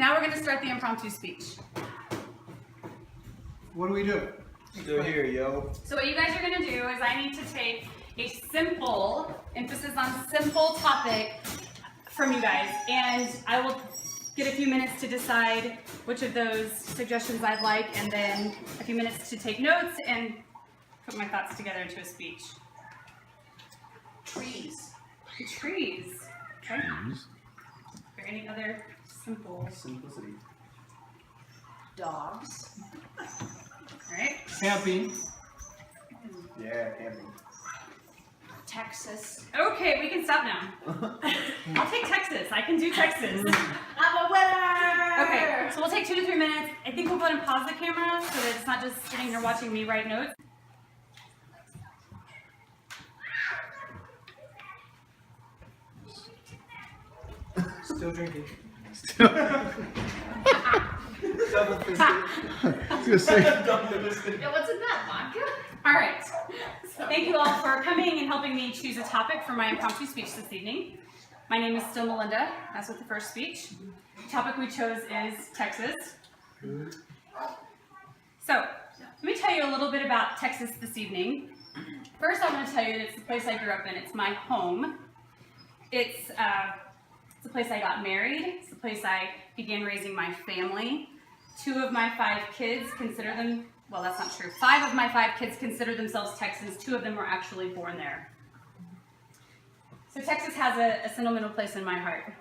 Now we're going to start the impromptu speech. What do we do? Still here, yo. So what you guys are going to do is I need to take a simple, emphasis on simple topic from you guys, and I will get a few minutes to decide which of those suggestions I'd like, and then a few minutes to take notes and put my thoughts together into a speech. Trees. Trees. Okay. Is there any other simple? Simplicity. Dogs. Alright. Camping. Yeah, camping. Texas. Okay, we can stop now. I'll take Texas. I can do Texas. I'm a winner! Okay, so we'll take 2 to 3 minutes. I think we'll go ahead and pause the camera so that it's not just sitting here watching me write notes. Still drinking. Double fisted. I was gonna say. Yeah, what's in that, vodka? All right. Thank you all for coming and helping me choose a topic for my impromptu speech this evening. My name is still Melinda, as with the first speech. The topic we chose is Texas. So, let me tell you a little bit about Texas this evening. First, I want to tell you that it's the place I grew up in. It's my home. It's the place I got married. It's the place I began raising my family. 2 of my 5 kids consider them, well, that's not true. 5 of my 5 kids consider themselves Texans. 2 of them were actually born there. So Texas has a sentimental place in my heart.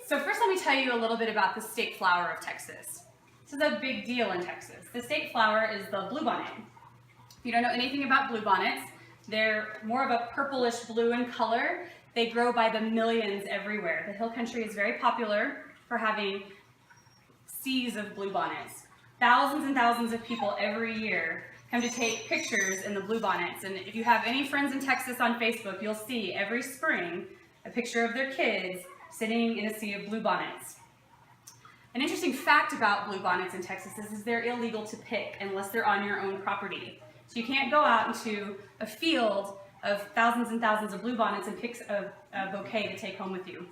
So first let me tell you a little bit about the state flower of Texas. This is a big deal in Texas. The state flower is the bluebonnet. If you don't know anything about bluebonnets, they're more of a purplish blue in color. They grow by the millions everywhere. The hill country is very popular for having seas of bluebonnets. Thousands and thousands of people every year come to take pictures in the bluebonnets. And if you have any friends in Texas on Facebook, you'll see every spring a picture of their kids sitting in a sea of bluebonnets. An interesting fact about bluebonnets in Texas is they're illegal to pick unless they're on your own property. So you can't go out into a field of thousands and thousands of bluebonnets and pick a bouquet to take home with you.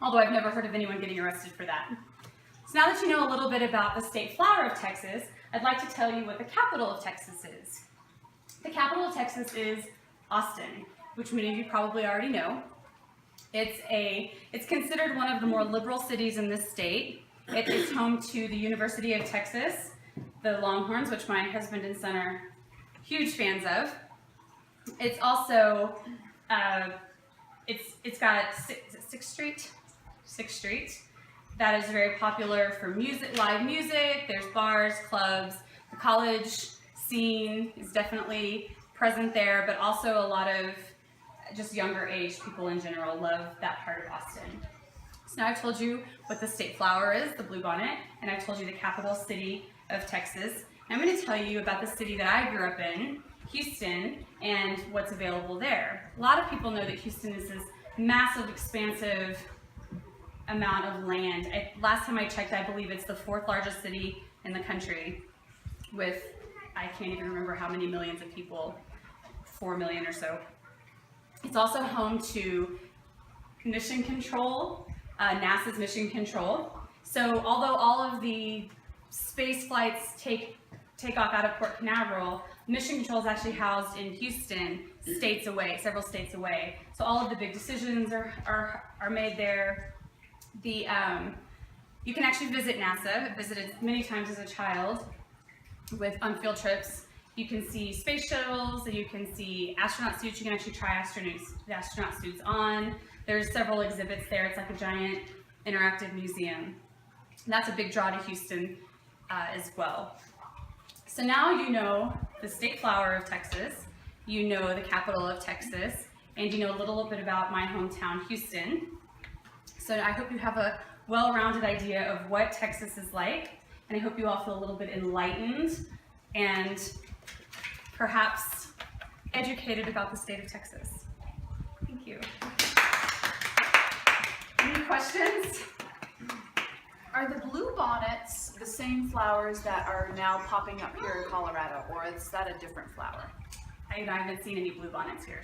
Although I've never heard of anyone getting arrested for that. So now that you know a little bit about the state flower of Texas, I'd like to tell you what the capital of Texas is. The capital of Texas is Austin, which many of you probably already know. It's considered one of the more liberal cities in this state. It is home to the University of Texas, the Longhorns, which my husband and son are huge fans of. It's also, it's got 6th Street? 6th Street. That is very popular for music, live music. There's bars, clubs. The college scene is definitely present there, but also a lot of just younger age people in general love that part of Austin. So now I've told you what the state flower is, the bluebonnet, and I've told you the capital city of Texas. I'm going to tell you about the city that I grew up in, Houston, and what's available there. A lot of people know that Houston is this massive, expansive amount of land. Last time I checked, I believe it's the 4th largest city in the country with, I can't even remember how many millions of people, 4 million or so. It's also home to mission control, NASA's mission control. So although all of the space flights take off out of Port Canaveral, mission control is actually housed in Houston, states away, several states away. So all of the big decisions are made there. You can actually visit NASA. I visited many times as a child on field trips. You can see space shuttles, and you can see astronaut suits. You can actually try astronaut suits on. There's several exhibits there. It's like a giant interactive museum. And that's a big draw to Houston as well. So now you know the state flower of Texas, you know the capital of Texas, and you know a little bit about my hometown, Houston. So I hope you have a well-rounded idea of what Texas is like, and I hope you all feel a little bit enlightened and perhaps educated about the state of Texas. Thank you. Any questions? Are the bluebonnets the same flowers that are now popping up here in Colorado, or is that a different flower? I haven't seen any bluebonnets here.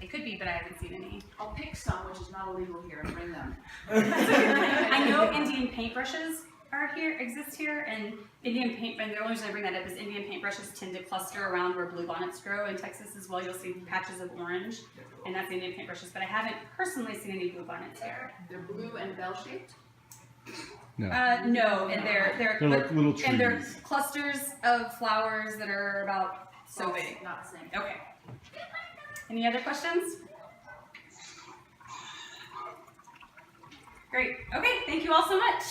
It could be, but I haven't seen any. I'll pick some, which is not illegal here, and bring them. I know Indian paintbrushes exist here, and Indian paint, and the only reason I bring that up is Indian paintbrushes tend to cluster around where bluebonnets grow. In Texas as well, you'll see patches of orange, and that's Indian paintbrushes, but I haven't personally seen any bluebonnets here. They're blue and bell-shaped? No. No, and they're They're like little and they're trees. clusters of flowers that are about so False, big. Not the same. Okay. Any other questions? Great. Okay, thank you all so much.